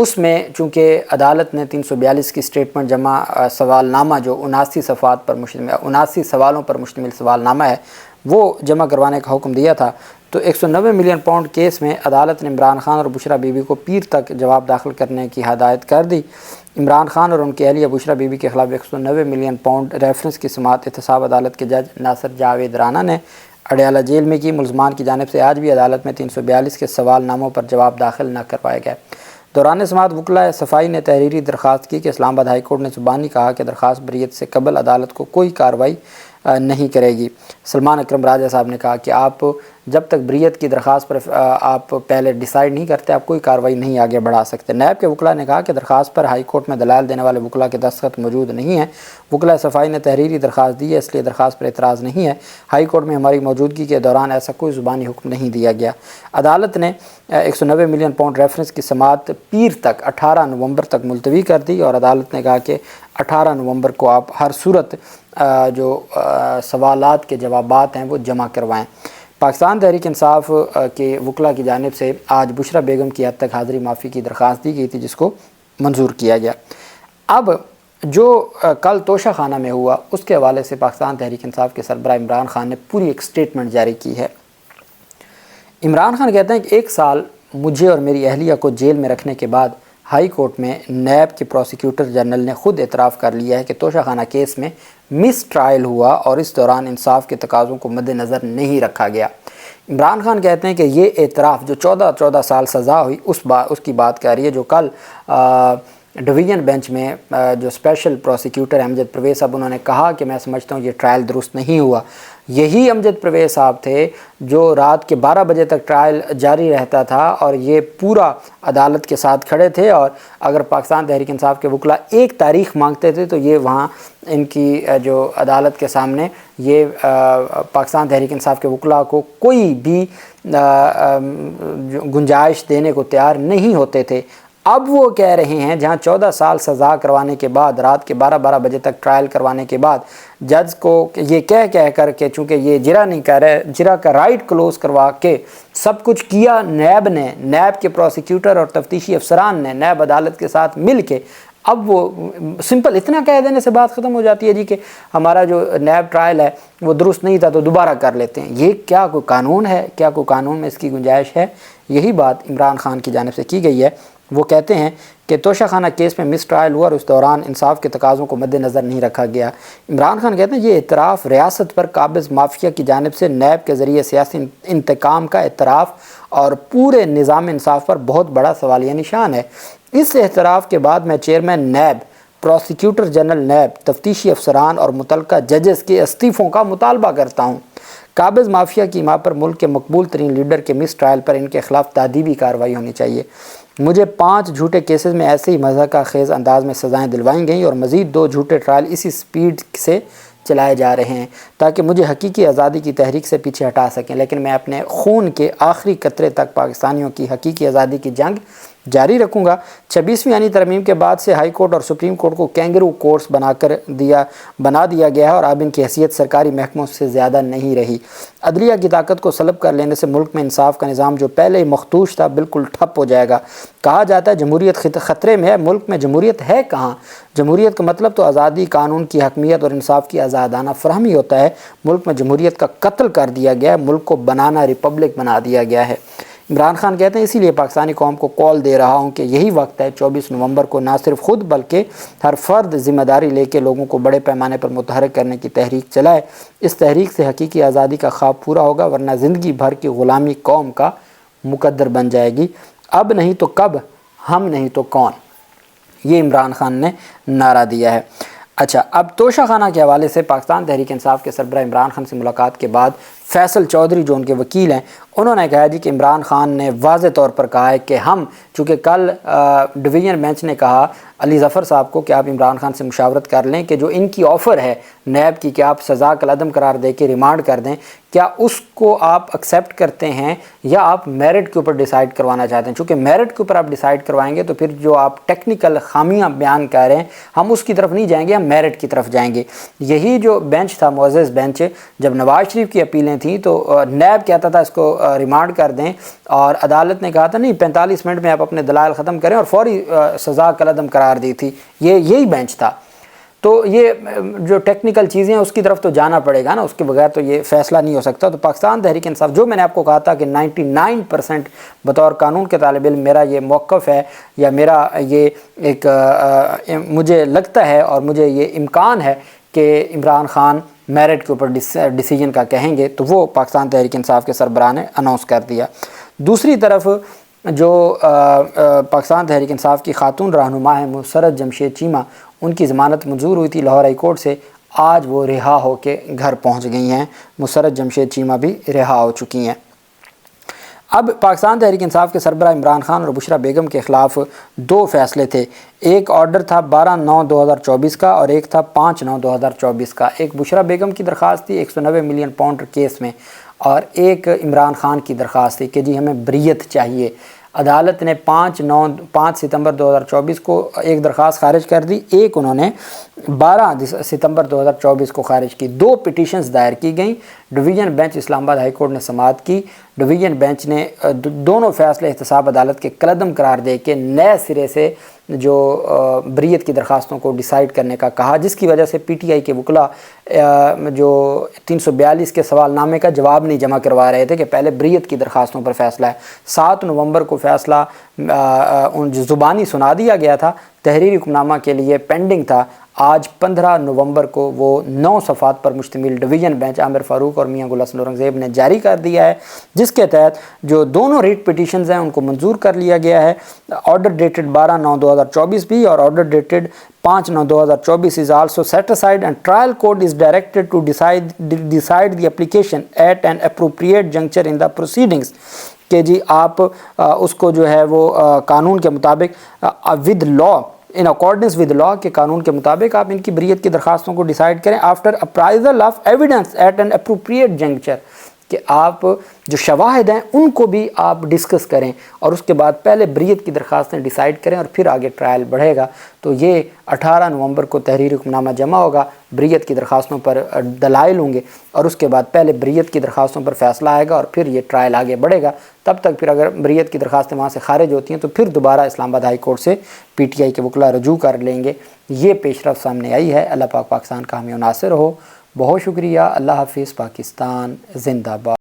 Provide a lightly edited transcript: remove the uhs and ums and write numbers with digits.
اس میں چونکہ عدالت نے 342 کی اسٹیٹمنٹ جمع سوال نامہ جو 79 سوالوں پر مشتمل سوال نامہ ہے وہ جمع کروانے کا حکم دیا تھا، تو 190 ملین پاؤنڈ کیس میں عدالت نے عمران خان اور بشرا بی بی کو پیر تک جواب داخل کرنے کی ہدایت کر دی۔ عمران خان اور ان کی اہلیہ بشرا بی بی کے خلاف 190 ملین پاؤنڈ ریفرنس کی سماعت احتساب عدالت کے جج ناصر جاوید رانا نے اڈیالہ جیل میں کی۔ ملزمان کی جانب سے آج بھی عدالت میں 342 کے سوال ناموں پر جواب داخل نہ کروائے گئے۔ دوران سماعت وکلاء صفائی نے تحریری درخواست کی کہ اسلام آباد ہائی کورٹ نے زبانی کہا کہ درخواست بریت سے قبل عدالت کو کوئی کارروائی نہیں کرے گی۔ سلمان اکرم راجہ صاحب نے کہا کہ آپ جب تک بریت کی درخواست پر آپ پہلے ڈیسائیڈ نہیں کرتے آپ کوئی کارروائی نہیں آگے بڑھا سکتے۔ نیب کے وکلاء نے کہا کہ درخواست پر ہائی کورٹ میں دلائل دینے والے وکلاء کے دستخط موجود نہیں ہیں۔ وکلاء صفائی نے تحریری درخواست دی ہے، اس لیے درخواست پر اعتراض نہیں ہے۔ ہائی کورٹ میں ہماری موجودگی کے دوران ایسا کوئی زبانی حکم نہیں دیا گیا۔ عدالت نے 190 ملین پاؤنڈ ریفرنس کی سماعت پیر تک 18 نومبر تک ملتوی کر دی، اور عدالت نے کہا کہ 18 نومبر کو آپ ہر صورت جو سوالات کے جوابات ہیں وہ جمع کروائیں۔ پاکستان تحریک انصاف کے وکلاء کی جانب سے آج بشرا بیگم کی حد تک حاضری معافی کی درخواست دی گئی تھی، جس کو منظور کیا گیا۔ اب جو کل توشہ خانہ میں ہوا اس کے حوالے سے پاکستان تحریک انصاف کے سربراہ عمران خان نے پوری ایک سٹیٹمنٹ جاری کی ہے۔ عمران خان کہتے ہیں کہ 1 سال مجھے اور میری اہلیہ کو جیل میں رکھنے کے بعد ہائی کورٹ میں نیب کے پروسیکیوٹر جنرل نے خود اعتراف کر لیا ہے کہ توشہ خانہ کیس میں مس ٹرائل ہوا اور اس دوران انصاف کے تقاضوں کو مد نظر نہیں رکھا گیا۔ عمران خان کہتے ہیں کہ یہ اعتراف جو 14 سال سزا ہوئی اس کی بات کر رہی ہے، جو کل ڈویژن بینچ میں جو اسپیشل پروسیکیوٹر امجد پرویز صاحب انہوں نے کہا کہ میں سمجھتا ہوں یہ ٹرائل درست نہیں ہوا۔ یہی امجد پرویز صاحب تھے جو رات کے 12 بجے تک ٹرائل جاری رہتا تھا اور یہ پورا عدالت کے ساتھ کھڑے تھے، اور اگر پاکستان تحریک انصاف کے وکلاء ایک تاریخ مانگتے تھے تو یہ وہاں ان کی جو عدالت کے سامنے یہ پاکستان تحریک انصاف کے وکلاء کو کوئی بھی گنجائش دینے کو تیار نہیں ہوتے تھے۔ اب وہ کہہ رہے ہیں جہاں 14 سال سزا کروانے کے بعد رات کے 12 بجے تک ٹرائل کروانے کے بعد جج کو یہ کہہ کر کے چونکہ یہ جرا نہیں کر رہے، جرا کا رائٹ کلوز کروا کے سب کچھ کیا نیب نے، نیب کے پروسیکیوٹر اور تفتیشی افسران نے نیب عدالت کے ساتھ مل کے، اب وہ سمپل اتنا کہہ دینے سے بات ختم ہو جاتی ہے جی کہ ہمارا جو نیب ٹرائل ہے وہ درست نہیں تھا تو دوبارہ کر لیتے ہیں۔ یہ کیا کوئی قانون ہے؟ کیا کوئی قانون میں اس کی گنجائش ہے؟ یہی بات عمران خان کی جانب سے کی گئی ہے۔ وہ کہتے ہیں کہ توشہ خانہ کیس میں مس ٹرائل ہوا اور اس دوران انصاف کے تقاضوں کو مد نظر نہیں رکھا گیا۔ عمران خان کہتے ہیں یہ اعتراف ریاست پر قابض مافیا کی جانب سے نیب کے ذریعے سیاسی انتقام کا اعتراف اور پورے نظام انصاف پر بہت بڑا سوالیہ نشان ہے۔ اس اعتراف کے بعد میں chairman NAB, prosecutor general NAB, تفتیشی افسران اور متعلقہ ججز کے استعفوں کا مطالبہ کرتا ہوں۔ قابض مافیا کی ماں پر ملک کے مقبول ترین لیڈر کے مس ٹرائل پر ان کے خلاف تادیبی کارروائی ہونی چاہیے۔ مجھے 5 جھوٹے کیسز میں ایسے ہی مضحکہ خیز انداز میں سزائیں دلوائیں گئیں اور مزید 2 جھوٹے ٹرائل اسی سپیڈ سے چلائے جا رہے ہیں تاکہ مجھے حقیقی آزادی کی تحریک سے پیچھے ہٹا سکیں، لیکن میں اپنے خون کے آخری قطرے تک پاکستانیوں کی حقیقی آزادی کی جنگ جاری رکھوں گا۔ 26ویں آئینی ترمیم کے بعد سے ہائی کورٹ اور سپریم کورٹ کو کینگرو کورٹس بنا دیا گیا ہے اور اب ان کی حیثیت سرکاری محکموں سے زیادہ نہیں رہی۔ عدلیہ کی طاقت کو سلب کر لینے سے ملک میں انصاف کا نظام جو پہلے ہی مخدوش تھا بالکل ٹھپ ہو جائے گا۔ کہا جاتا ہے جمہوریت خطرے میں ہے، ملک میں جمہوریت ہے کہاں؟ جمہوریت کا مطلب تو آزادی، قانون کی حکمیت اور انصاف کی آزادانہ فراہمی ہوتا ہے۔ ملک میں جمہوریت کا قتل کر دیا گیا ہے، ملک کو بنانا ریپبلک بنا دیا گیا ہے۔ عمران خان کہتے ہیں اسی لیے پاکستانی قوم کو کال دے رہا ہوں کہ یہی وقت ہے 24 نومبر کو نہ صرف خود بلکہ ہر فرد ذمہ داری لے کے لوگوں کو بڑے پیمانے پر متحرک کرنے کی تحریک چلائے۔ اس تحریک سے حقیقی آزادی کا خواب پورا ہوگا، ورنہ زندگی بھر کی غلامی قوم کا مقدر بن جائے گی۔ اب نہیں تو کب، ہم نہیں تو کون، یہ عمران خان نے نعرہ دیا ہے۔ اچھا، اب توشہ خانہ کے حوالے سے پاکستان تحریک انصاف کے سربراہ عمران خان سے ملاقات کے بعد فیصل چودھری جو ان کے وکیل ہیں انہوں نے کہا جی کہ عمران خان نے واضح طور پر کہا ہے کہ ہم، چونکہ کل ڈویژن بینچ نے کہا علی ظفر صاحب کو کہ آپ عمران خان سے مشاورت کر لیں کہ جو ان کی آفر ہے نیب کی کہ آپ سزا کالعدم قرار دے کے ریمانڈ کر دیں، کیا اس کو آپ ایکسیپٹ کرتے ہیں یا آپ میرٹ کے اوپر ڈیسائیڈ کروانا چاہتے ہیں؟ چونکہ میرٹ کے اوپر آپ ڈیسائیڈ کروائیں گے تو پھر جو آپ ٹیکنیکل خامیاں بیان کر رہے ہیں ہم اس کی طرف نہیں جائیں گے، ہم میرٹ کی طرف جائیں گے۔ یہی جو بینچ تھا، معزز بینچ، جب نواز شریف کی اپیلیں تھیں تو نیب کہتا تھا اس کو ریمانڈ کر دیں، اور عدالت نے کہا تھا نہیں 45 منٹ میں آپ اپنے دلائل ختم کریں، اور فوری سزا کالعدم قرار دی تھی. یہی بینچ تھا. تو یہ جو ٹیکنیکل چیزیں ہیں اس کی طرف تو جانا پڑے گا نا، اس کے بغیر تو یہ فیصلہ نہیں ہو سکتا. تو پاکستان تحریک انصاف، جو میں نے آپ کو کہا تھا کہ 99% بطور قانون کے طالب علم میرا یہ موقف ہے، یا میرا یہ ایک مجھے لگتا ہے اور مجھے یہ امکان ہے کہ عمران خان میرٹ کے اوپر ڈیسیجن کا کہیں گے، تو وہ پاکستان تحریک انصاف کے سربراہ نے اناؤنس کر دیا. دوسری طرف جو پاکستان تحریک انصاف کی خاتون رہنما ہے مسرت جمشید چیمہ، ان کی ضمانت منظور ہوئی تھی لاہور ہائی کورٹ سے. آج وہ رہا ہو کے گھر پہنچ گئی ہیں. مسرت جمشید چیمہ بھی رہا ہو چکی ہیں. اب پاکستان تحریک انصاف کے سربراہ عمران خان اور بشرا بیگم کے خلاف 2 فیصلے تھے. ایک آرڈر تھا 12/9/2024 کا، اور ایک تھا 5/9/2024 کا. ایک بشرا بیگم کی درخواست تھی 190 ملین پاؤنڈ کیس میں، اور ایک عمران خان کی درخواست تھی کہ جی ہمیں بریت چاہیے. عدالت نے 5 ستمبر 2024 کو ایک درخواست خارج کر دی، ایک انہوں نے 12 ستمبر 2024 کو خارج کی. 2 پٹیشنز دائر کی گئیں. ڈویژن بینچ اسلام آباد ہائی کورٹ نے سماعت کی. ڈویژن بینچ نے دونوں فیصلے احتساب عدالت کے کالعدم قرار دے کے نئے سرے سے جو بریت کی درخواستوں کو ڈیسائیڈ کرنے کا کہا، جس کی وجہ سے پی ٹی آئی کے وکلاء جو 342 کے سوال نامے کا جواب نہیں جمع کروا رہے تھے کہ پہلے بریت کی درخواستوں پر فیصلہ ہے. 7 نومبر کو فیصلہ زبانی سنا دیا گیا تھا، تحریری حکم نامہ کے لیے پینڈنگ تھا. آج 15 نومبر کو وہ 9 صفحات پر مشتمل ڈویژن بینچ عامر فاروق اور میاں گل حسن اورنگزیب نے جاری کر دیا ہے، جس کے تحت جو دونوں ریٹ پٹیشنز ہیں ان کو منظور کر لیا گیا ہے. آرڈر ڈیٹڈ 12/9/2024 بھی، اور order dated 5/9/2024 is also set aside and trial court is directed to decide the application at an appropriate juncture in the proceedings. کہ جی آپ اس کو جو ہے وہ قانون کے مطابق with law, in accordance with law کے قانون کے مطابق آپ ان کی بریت کی درخواستوں کو ڈیسائیڈ کریں after appraisal of evidence at an appropriate juncture, کہ آپ جو شواہد ہیں ان کو بھی آپ ڈسکس کریں، اور اس کے بعد پہلے بریت کی درخواستیں ڈیسائیڈ کریں اور پھر آگے ٹرائل بڑھے گا. تو یہ 18 نومبر کو تحریری حکم نامہ جمع ہوگا، بریت کی درخواستوں پر دلائل ہوں گے، اور اس کے بعد پہلے بریت کی درخواستوں پر فیصلہ آئے گا اور پھر یہ ٹرائل آگے بڑھے گا. تب تک پھر اگر بریت کی درخواستیں وہاں سے خارج ہوتی ہیں تو پھر دوبارہ اسلام آباد ہائی کورٹ سے پی ٹی آئی کے وکلاء رجوع کر لیں گے. یہ پیش رفت سامنے آئی ہے. اللہ پاک پاکستان کا حامی و ناصر ہو. بہت شکریہ. اللہ حافظ. پاکستان زندہ باد.